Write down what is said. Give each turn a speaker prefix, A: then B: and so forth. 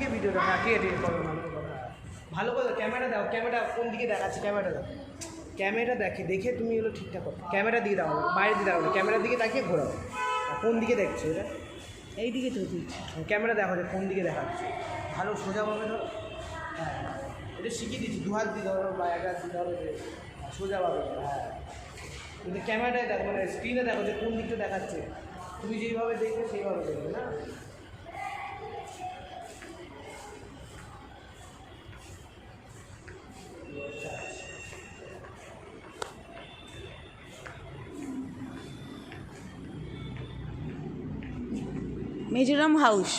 A: দিকে ভিডিওটা, হ্যাঁ কে এডিট করো না ভালো করে ক্যামেরা দাও, ক্যামেরা কোন দিকে দেখাচ্ছে, ক্যামেরা দাও, ক্যামেরা দেখে তুমি এগুলো ঠিকঠাক করো, ক্যামেরা দিকে দাও, বাইরের দিকে দাও, ক্যামেরার দিকে তাকিয়ে ঘোরাও, কোন দিকে দেখছো এটা,
B: এই দিকে তো তুই
A: ক্যামেরা দেখো যে কোন দিকে দেখাচ্ছে, ভালো সোজাভাবে ধরো, হ্যাঁ এটা শিখিয়ে দিচ্ছি, দু হাত দিয়ে ধরো বা এক হাত দিয়ে ধরো, যে সোজাভাবে, হ্যাঁ কিন্তু ক্যামেরাটায় দেখো, মানে স্ক্রিনে দেখো যে কোন দিকটা দেখাচ্ছে, তুমি যেইভাবে দেখবে সেইভাবে দেখবে না।
B: মিজোরাম হাউস।